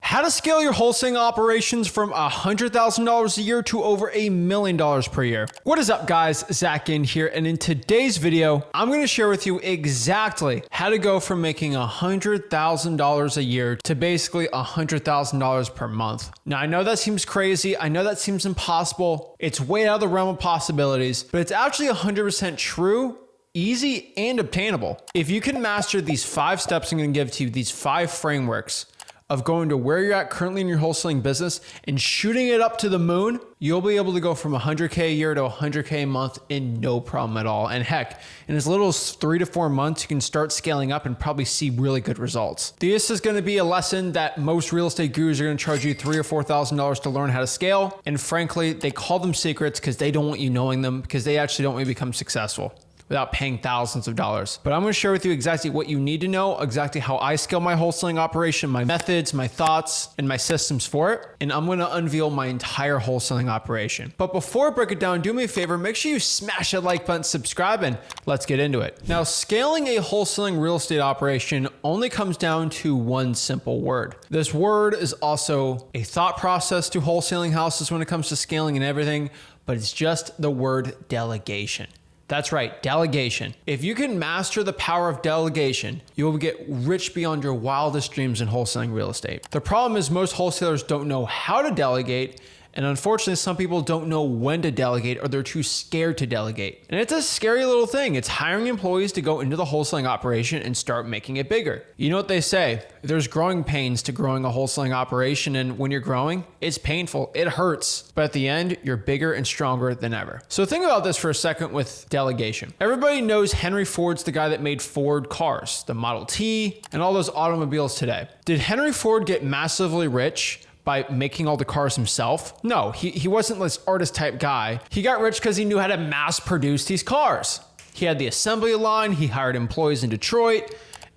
How to scale your wholesaling operations from $100,000 a year to over $1 million per year. What is up, guys? Zach Ginn here, and in today's video, I'm going to share with you exactly how to go from making $100,000 a year to basically $100,000 per month. Now, I know that seems crazy. I know that seems impossible. It's way out of the realm of possibilities, but it's actually 100% true, easy, and obtainable. If you can master these 5 steps I'm going to give to you, these 5 frameworks of going to where you're at currently in your wholesaling business and shooting it up to the moon, you'll be able to go from $100K a year to $100K a month in no problem at all. And heck, in as little as 3 to 4 months, you can start scaling up and probably see really good results. This is going to be a lesson that most real estate gurus are going to charge you $3,000 or $4,000 to learn how to scale. And frankly, they call them secrets because they don't want you knowing them, because they actually don't want you to become successful without paying thousands of dollars. But I'm gonna share with you exactly what you need to know, exactly how I scale my wholesaling operation, my methods, my thoughts, and my systems for it. And I'm gonna unveil my entire wholesaling operation. But before I break it down, do me a favor, make sure you smash that like button, subscribe, and let's get into it. Now, scaling a wholesaling real estate operation only comes down to one simple word. This word is also a thought process to wholesaling houses when it comes to scaling and everything, but it's just the word delegation. That's right, delegation. If you can master the power of delegation, you will get rich beyond your wildest dreams in wholesaling real estate. The problem is most wholesalers don't know how to delegate, and unfortunately, some people don't know when to delegate, or they're too scared to delegate. And it's a scary little thing. It's hiring employees to go into the wholesaling operation and start making it bigger. You know what they say? There's growing pains to growing a wholesaling operation, and when you're growing, it's painful, it hurts, but at the end, you're bigger and stronger than ever. So think about this for a second with delegation. Everybody knows Henry Ford's the guy that made Ford cars, the Model T, and all those automobiles today. Did Henry Ford get massively rich by making all the cars himself? No, he wasn't this artist type guy. He got rich because he knew how to mass produce these cars. He had the assembly line, he hired employees in Detroit,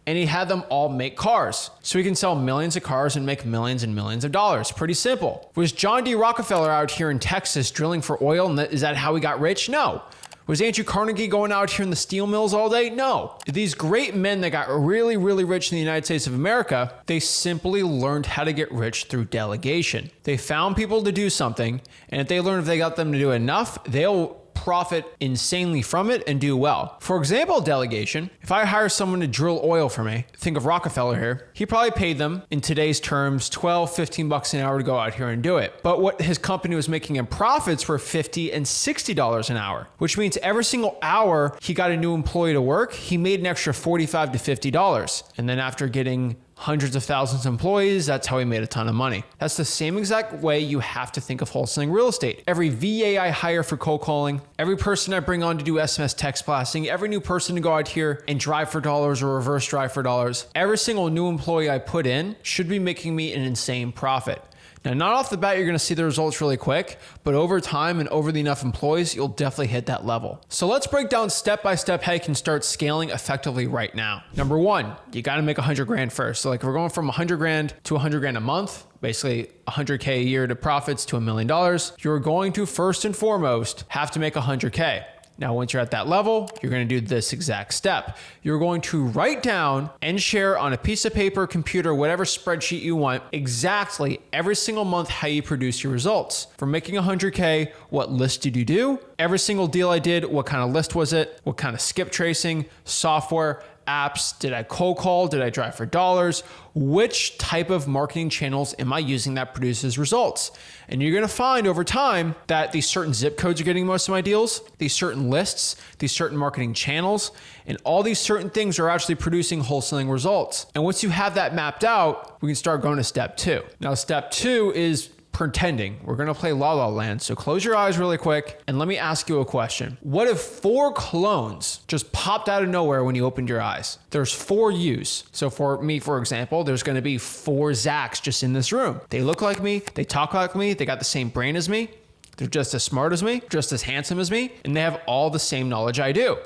and he had them all make cars. So he can sell millions of cars and make millions and millions of dollars. Pretty simple. Was John D. Rockefeller out here in Texas drilling for oil, and is that how he got rich? No. Was Andrew Carnegie going out here in the steel mills all day? No. These great men that got really, really rich in the United States of America, they simply learned how to get rich through delegation. They found people to do something, and if they got them to do enough, they'll profit insanely from it and do well. For example, delegation. If I hire someone to drill oil for me, think of Rockefeller here, he probably paid them in today's terms $12, $15 an hour to go out here and do it. But what his company was making in profits were $50 and $60 an hour, which means every single hour he got a new employee to work, he made an extra $45 to $50. And then after getting hundreds of thousands of employees, that's how he made a ton of money. That's the same exact way you have to think of wholesaling real estate. Every VA I hire for cold calling, every person I bring on to do SMS text blasting, every new person to go out here and drive for dollars or reverse drive for dollars, every single new employee I put in should be making me an insane profit. Now, not off the bat, you're going to see the results really quick, but over time and over the enough employees, you'll definitely hit that level. So let's break down step by step how you can start scaling effectively right now. Number 1, you got to make 100 grand first. So like we're going from 100 grand to 100 grand a month, basically 100K a year to profits to $1 million. You're going to first and foremost have to make 100K. Now, once you're at that level, you're going to do this exact step. You're going to write down and share on a piece of paper, computer, whatever spreadsheet you want, exactly every single month how you produce your results. For making 100K, what list did you do? Every single deal I did, what kind of list was it? What kind of skip tracing, software, apps? Did I cold call? Did I drive for dollars? Which type of marketing channels am I using that produces results? And you're going to find over time that these certain zip codes are getting most of my deals, these certain lists, these certain marketing channels, and all these certain things are actually producing wholesaling results. And once you have that mapped out, we can start going to step 2. Now, step 2 is pretending. We're going to play La La Land. So close your eyes really quick and let me ask you a question. What if 4 clones just popped out of nowhere when you opened your eyes? There's 4 yous. So for me, for example, there's going to be 4 Zachs just in this room. They look like me. They talk like me. They got the same brain as me. They're just as smart as me, just as handsome as me, and they have all the same knowledge I do.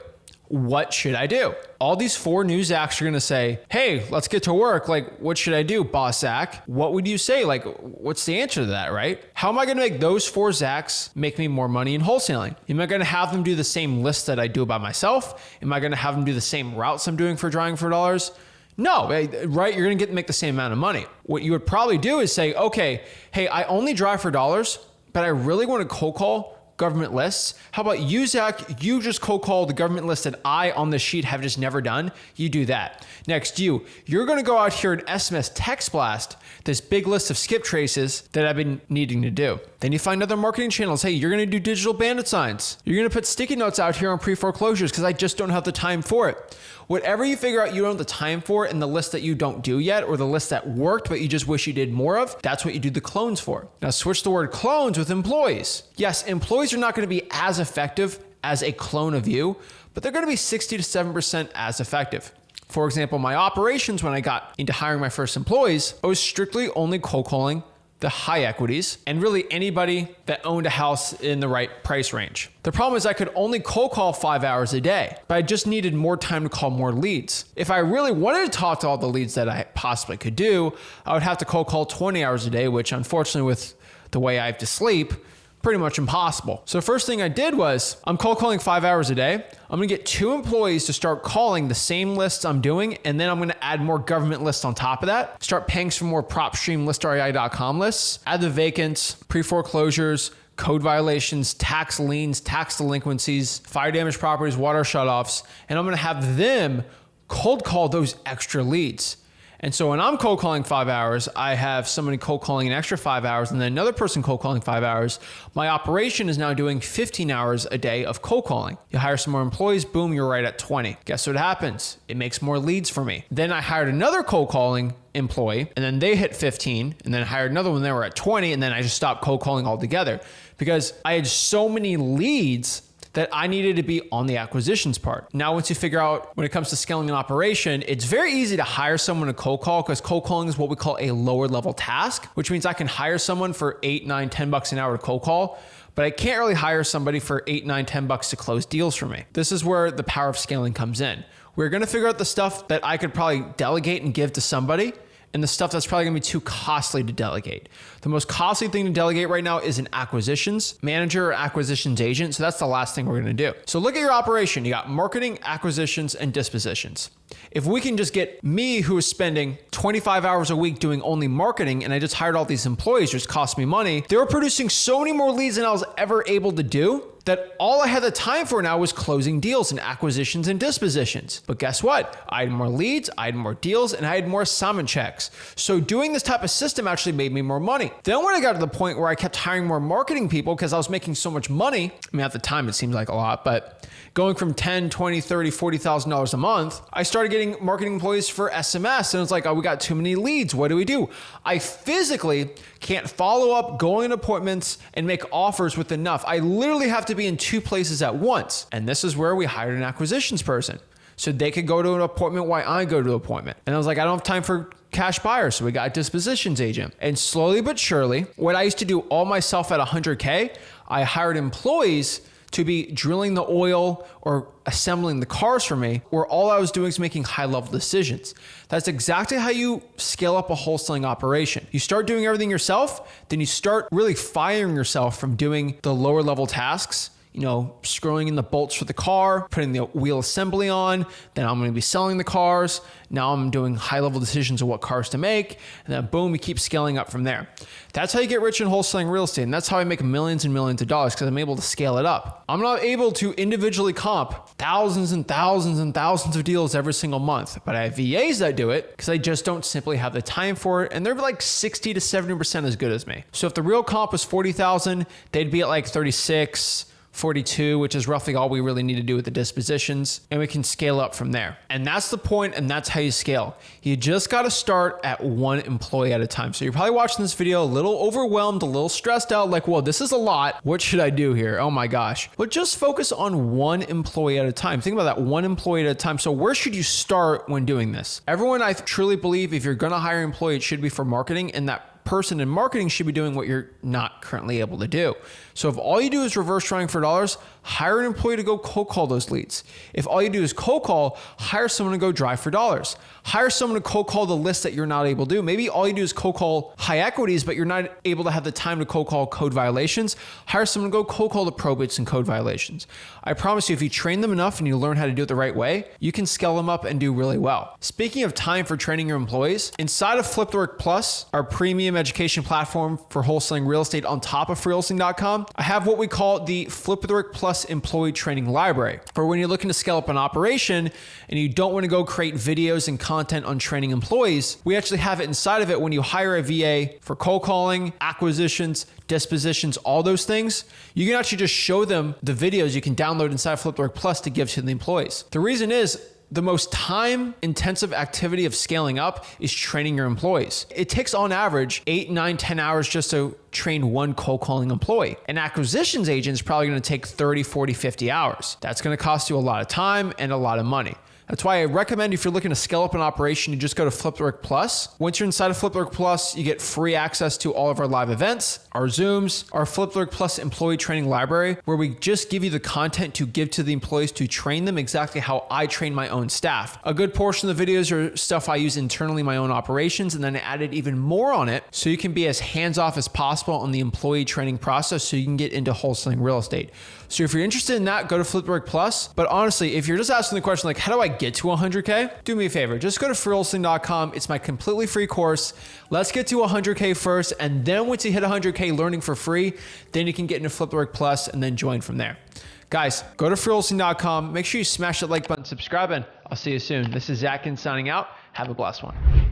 What should I do? All these 4 new Zachs are going to say, hey, let's get to work. Like, what should I do, boss Zach? What would you say? Like, what's the answer to that, right? How am I going to make those 4 Zachs make me more money in wholesaling? Am I going to have them do the same list that I do by myself? Am I going to have them do the same routes I'm doing for driving for dollars? No, right? You're going to make the same amount of money. What you would probably do is say, okay, hey, I only drive for dollars, but I really want to cold call government lists. How about you, Zach? You just cold call the government list that I on the sheet have just never done. You do that. Next, you're going to go out here and SMS text blast this big list of skip traces that I've been needing to do. Then you find other marketing channels. Hey, you're going to do digital bandit signs. You're going to put sticky notes out here on pre-foreclosures because I just don't have the time for it. Whatever you figure out you don't have the time for in the list that you don't do yet, or the list that worked but you just wish you did more of, that's what you do the clones for. Now switch the word clones with employees. Yes, employees are not going to be as effective as a clone of you, but they're going to be 60 to 7% as effective. For example, my operations, when I got into hiring my first employees, I was strictly only cold calling the high equities and really anybody that owned a house in the right price range. The problem is I could only cold call 5 hours a day, but I just needed more time to call more leads. If I really wanted to talk to all the leads that I possibly could do, I would have to cold call 20 hours a day, which unfortunately with the way I have to sleep, pretty much impossible. So first thing I did was I'm cold calling 5 hours a day. I'm gonna get 2 employees to start calling the same lists I'm doing, and then I'm gonna add more government lists on top of that. Start paying some more PropStream lists, add the vacants, pre-foreclosures, code violations, tax liens, tax delinquencies, fire damage properties, water shutoffs, and I'm gonna have them cold call those extra leads. And so when I'm cold calling 5 hours, I have somebody cold calling an extra 5 hours and then another person cold calling 5 hours. My operation is now doing 15 hours a day of cold calling. You hire some more employees, boom, you're right at 20. Guess what happens? It makes more leads for me. Then I hired another cold calling employee and then they hit 15 and then I hired another one, they were at 20 and then I just stopped cold calling altogether because I had so many leads that I needed to be on the acquisitions part. Now, once you figure out when it comes to scaling an operation, it's very easy to hire someone to cold call because cold calling is what we call a lower level task, which means I can hire someone for $8, $9, $10 an hour to cold call, but I can't really hire somebody for $8, $9, $10 to close deals for me. This is where the power of scaling comes in. We're gonna figure out the stuff that I could probably delegate and give to somebody, and the stuff that's probably gonna be too costly to delegate. The most costly thing to delegate right now is an acquisitions manager or acquisitions agent. So that's the last thing we're gonna do. So look at your operation. You got marketing, acquisitions, and dispositions. If we can just get me, who is spending 25 hours a week doing only marketing, and I just hired all these employees, which cost me money, they were producing so many more leads than I was ever able to do, that all I had the time for now was closing deals and acquisitions and dispositions. But guess what? I had more leads, I had more deals, and I had more assignment checks. So doing this type of system actually made me more money. Then when I got to the point where I kept hiring more marketing people because I was making so much money, I mean, at the time it seems like a lot, but going from $10, $20, $30, $40,000 a month, I started getting marketing employees for SMS. And it's like, oh, we got too many leads. What do? I physically can't follow up, go on appointments, and make offers with enough. I literally have to be in 2 places at once. And this is where we hired an acquisitions person, so they could go to an appointment while I go to an appointment. And I was like, I don't have time for cash buyers. So we got a dispositions agent. And slowly but surely, what I used to do all myself at 100K, I hired employees to be drilling the oil or assembling the cars for me, where all I was doing is making high-level decisions. That's exactly how you scale up a wholesaling operation. You start doing everything yourself, then you start really firing yourself from doing the lower-level tasks, you know, screwing in the bolts for the car, putting the wheel assembly on, then I'm gonna be selling the cars. Now I'm doing high-level decisions of what cars to make, and then boom, we keep scaling up from there. That's how you get rich in wholesaling real estate, and that's how I make millions and millions of dollars, because I'm able to scale it up. I'm not able to individually comp thousands and thousands and thousands of deals every single month, but I have VAs that do it because I just don't simply have the time for it, and they're like 60 to 70% as good as me. So if the real comp was 40,000, they'd be at like 36, 42, which is roughly all we really need to do with the dispositions, and we can scale up from there. And that's the point, and that's how you scale. You just got to start at 1 employee at a time. So you're probably watching this video a little overwhelmed, a little stressed out, like, well, this is a lot. What should I do here? Oh my gosh. But just focus on 1 employee at a time. Think about that, 1 employee at a time. So where should you start when doing this? Everyone, I truly believe if you're going to hire an employee, it should be for marketing, and that person in marketing should be doing what you're not currently able to do. So if all you do is reverse trying for dollars, hire an employee to go cold call those leads. If all you do is cold call, hire someone to go drive for dollars. Hire someone to cold call the list that you're not able to do. Maybe all you do is cold call high equities, but you're not able to have the time to cold call code violations. Hire someone to go cold call the probates and code violations. I promise you, if you train them enough and you learn how to do it the right way, you can scale them up and do really well. Speaking of time for training your employees, inside of Flip-to-Work Plus, our premium education platform for wholesaling real estate on top of freewholesaling.com, I have what we call the Flip-to-Work Plus employee training library. For when you're looking to scale up an operation and you don't want to go create videos and content on training employees, we actually have it inside of it when you hire a VA for cold calling, acquisitions, dispositions, all those things. You can actually just show them the videos you can download inside Flip-to-Work Plus to give to the employees. The reason is, the most time-intensive activity of scaling up is training your employees. It takes on average 8, 9, 10 hours just to train one cold calling employee. An acquisitions agent is probably going to take 30, 40, 50 hours. That's going to cost you a lot of time and a lot of money. That's why I recommend if you're looking to scale up an operation, you just go to Flip-to-Work Plus. Once you're inside of Flip-to-Work Plus, you get free access to all of our live events, our Zooms, our Flip-to-Work Plus employee training library, where we just give you the content to give to the employees to train them exactly how I train my own staff. A good portion of the videos are stuff I use internally in my own operations, and then I added even more on it so you can be as hands-off as possible on the employee training process so you can get into wholesaling real estate. So if you're interested in that, go to Flip-to-Work Plus. But honestly, if you're just asking the question like, how do I get to 100K? Do me a favor, just go to freewholesaling.com. It's my completely free course. Let's get to 100K first. And then once you hit 100K learning for free, then you can get into Flip-to-Work Plus and then join from there. Guys, go to freewholesaling.com. Make sure you smash that like button, subscribe, and I'll see you soon. This is Zach Ginn signing out. Have a blessed one.